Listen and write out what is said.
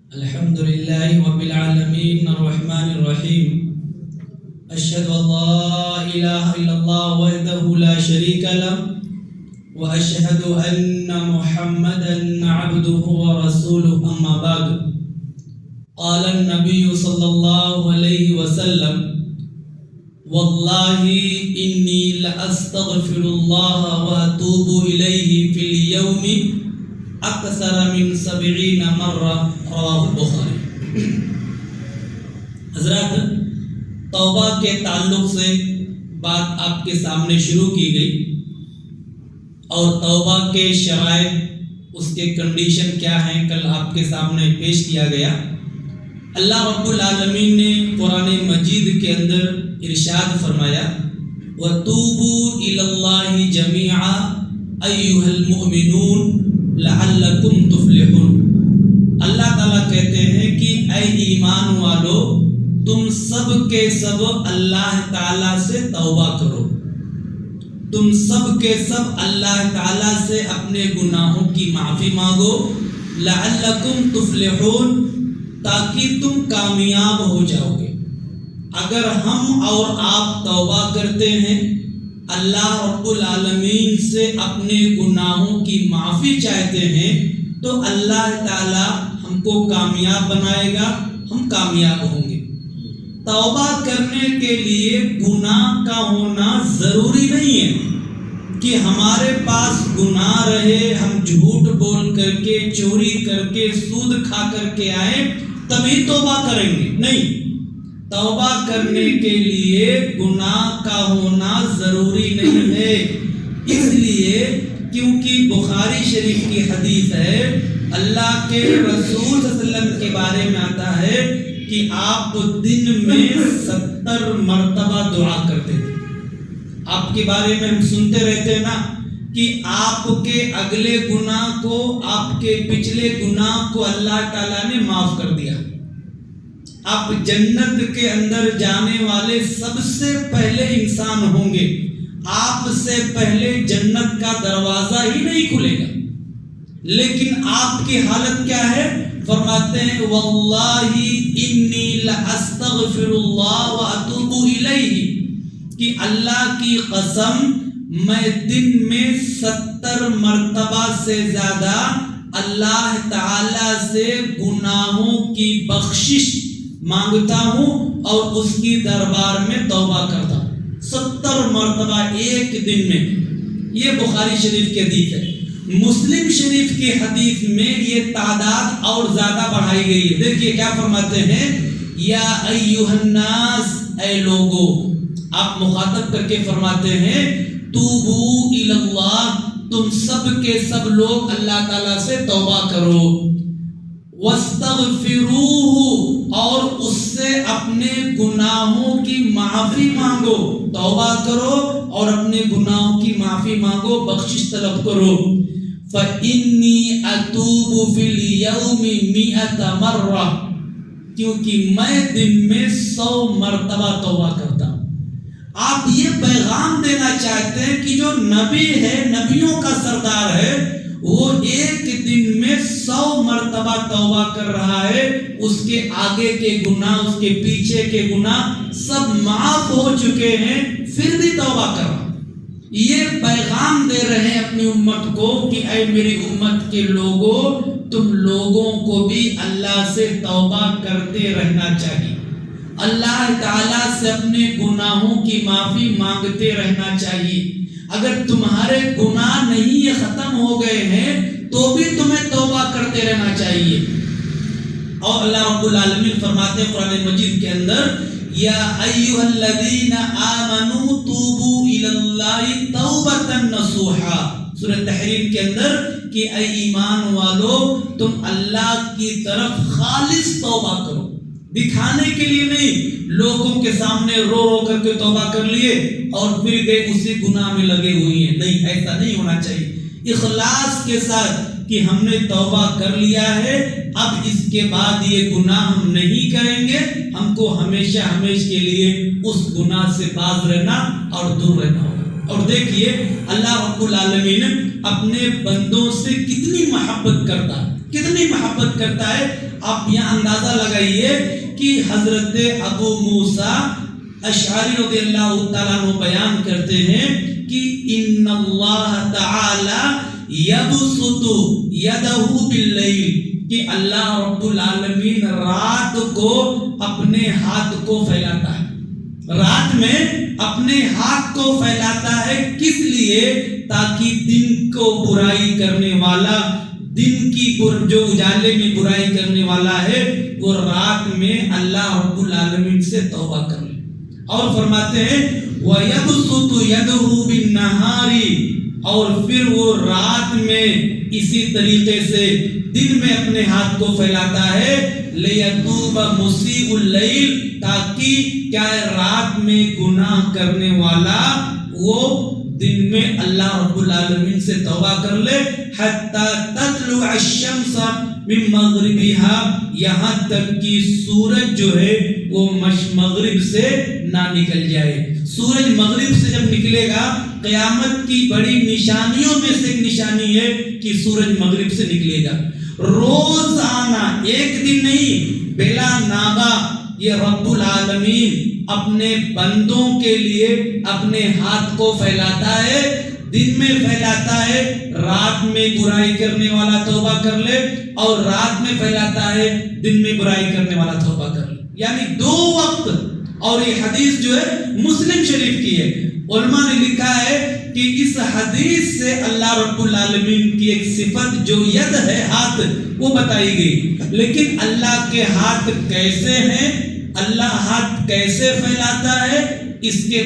الحمد لله رب العالمين الرحمن الرحيم أشهد أن لا إله إلا الله وحده لا شريك له وأشهد أن محمدا عبده ورسوله أما بعد قال النبي صلى الله عليه وسلم والله إني لأستغفر الله وأتوب إليه في اليوم اکثر من 70 مرہ رواہ البخاری۔ حضرات، توبہ کے تعلق سے بات آپ کے سامنے شروع کی گئی اور توبہ کے شرائط، اس کے کنڈیشن کیا ہیں، کل آپ کے سامنے پیش کیا گیا۔ اللہ رب العالمین نے قرآن مجید کے اندر ارشاد فرمایا وَتُوبُوا إِلَى اللَّهِ جَمِيعًا أَيُّهَا الْمُؤْمِنُونَ لعلکم تفلحون۔ اللہ تعالیٰ کہتے ہیں کہ اے ایمان والو، تم سب کے سب اللہ تعالیٰ سے توبہ کرو، تم سب کے سب اللہ تعالیٰ سے اپنے گناہوں کی معافی مانگو، لعلکم تفلحون، تاکہ تم کامیاب ہو جاؤ گے۔ اگر ہم اور آپ توبہ کرتے ہیں، اللہ رب العالمین سے اپنے گناہوں کی معافی چاہتے ہیں، تو اللہ تعالی ہم کو کامیاب بنائے گا، ہم کامیاب ہوں گے۔ توبہ کرنے کے لیے گناہ کا ہونا ضروری نہیں ہے کہ ہمارے پاس گناہ رہے، ہم جھوٹ بول کر کے، چوری کر کے، سود کھا کر کے آئیں تبھی توبہ کریں گے، نہیں۔ توبہ کرنے کے لیے گناہ کا ہونا ضروری نہیں ہے، اس لیے کیونکہ بخاری شریف کی حدیث ہے، اللہ کے رسول صلی اللہ علیہ وسلم کے بارے میں آتا ہے کہ آپ دن میں 70 مرتبہ دعا کرتے تھے۔ آپ کے بارے میں ہم سنتے رہتے ہیں نا کہ آپ کے اگلے گناہ کو، آپ کے پچھلے گناہ کو اللہ تعالیٰ نے معاف کر دیا۔ آپ جنت کے اندر جانے والے سب سے پہلے انسان ہوں گے، آپ سے پہلے جنت کا دروازہ ہی نہیں کھلے گا، لیکن آپ کی حالت کیا ہے؟ فرماتے ہیں واللہ انی لاستغفر اللہ واتوب الیہ، کہ اللہ کی قسم میں دن میں 70 مرتبہ سے زیادہ اللہ تعالی سے گناہوں کی بخشش مانگتا ہوں اور اس کی دربار میں توبہ کرتا ہوں۔ 70 مرتبہ ایک دن میں، یہ بخاری شریف کی حدیث ہے۔ مسلم شریف کی حدیث میں یہ تعداد اور زیادہ بڑھائی گئی ہے۔ دیکھیے کیا فرماتے ہیں، یا ایھا الناس، اے لوگو، آپ مخاطب کر کے فرماتے ہیں توبوا الی اللہ، تم سب کے سب لوگ اللہ تعالیٰ سے توبہ کرو، واستغفروہ، اور اس سے اپنے گناہوں کی معافی مانگو، توبہ کرو اور اپنے گناہوں کی معافی مانگو، بخشش طلب کرو۔ فإنی اتوب فی اليوم 100 مرہ، کیونکہ میں دن میں 100 مرتبہ توبہ کرتا ہوں۔ آپ یہ پیغام دینا چاہتے ہیں کہ جو نبی ہے، نبیوں کا سردار ہے، وہ ایک دن میں 100 مرتبہ توبہ کر رہا ہے، اس کے آگے کے گناہ، اس کے پیچھے کے گناہ سب معاف ہو چکے ہیں، پھر بھی توبہ کر رہا۔ یہ پیغام دے رہے ہیں اپنی امت کو کہ اے میری امت کے لوگوں، تم لوگوں کو بھی اللہ سے توبہ کرتے رہنا چاہیے، اللہ تعالیٰ سے اپنے گناہوں کی معافی مانگتے رہنا چاہیے۔ اگر تمہارے گناہ نہیں یہ ختم ہو گئے ہیں تو بھی تمہیں توبہ کرتے رہنا چاہیے۔ اور اللہ رب العالمین فرماتے ہیں قرآن مجید کے اندر یا ایھا الذین آمنوا توبوا الی اللہ توبۃ نصوحا، سورۃ تحریم کے اندر کہ اے ایمان والو، تم اللہ کی طرف خالص توبہ کرو، دکھانے کے لیے نہیں، لوگوں کے سامنے رو رو کر کے توبہ کر لیے اور پھر گئے اسی گناہ میں لگے ہوئی ہیں، نہیں، ایسا نہیں ہونا چاہیے۔ اخلاص کے ساتھ کہ ہم نے توبہ کر لیا ہے، اب اس کے بعد یہ گناہ ہم نہیں کریں گے، ہم کو ہمیشہ ہمیشہ کے لیے اس گناہ سے باز رہنا اور دور رہنا ہوگا۔ اور دیکھیے اللہ رب العالمین اپنے بندوں سے کتنی محبت کرتا ہے۔ کتنی محبت کرتا ہے. آپ یہاں اندازہ لگائیے کہ حضرت ابو موسیٰ اشعری رضی اللہ تعالیٰ عنہ بیان کرتے ہیں کہ ان اللہ تعالی یبسط یدہ باللیل، کہ اللہ رب العالمین رات کو اپنے ہاتھ کو پھیلاتا ہے. رات میں اپنے ہاتھ کو پھیلاتا ہے کس لیے؟ تاکہ دن کو برائی کرنے والا، دن کی جو اجالے میں برائی کرنے والا ہے، وہ رات میں اللہ رب العالمین سے توبہ کر لے. اور فرماتے ہیں وَيَبْسُطُ يَدَهُ بِالنَّهَارِ، اور پھر وہ رات میں اسی طریقے سے دن میں اپنے ہاتھ کو پھیلاتا ہے لِيَتُوبَ مُسِيءُ اللَّيْلِ، تاکہ کیا ہے رات میں گناہ کرنے والا وہ دن میں اللہ رب العالمین سے توبہ کر لے. حَتَّى تَطْلُعَ الشَّمْسَ مِن مَغْرِبِهَا، یہاں تک کہ سورج جو ہے وہ مغرب سے نہ نکل جائے. سورج مغرب سے جب نکلے گا، قیامت کی بڑی نشانیوں میں سے ایک نشانی ہے کہ سورج مغرب سے نکلے گا. روزانہ، ایک دن نہیں، بلا ناغہ یہ رب العالمین اپنے بندوں کے لیے اپنے ہاتھ کو پھیلاتا ہے. دن میں پھیلاتا ہے، رات میں برائی کرنے والا توبہ کر لے، اور رات میں پھیلاتا ہے، دن میں برائی کرنے والا توبہ کر لے. یعنی 2 وقت. اور یہ حدیث جو ہے مسلم شریف کی ہے. علماء نے لکھا ہے کہ اس حدیث سے اللہ رب العالمین کی ایک صفت جو ید ہے، ہاتھ، وہ بتائی گئی. لیکن اللہ کے ہاتھ کیسے ہیں، اللہ ہاتھ کیسے پھیلاتا ہے، اس کے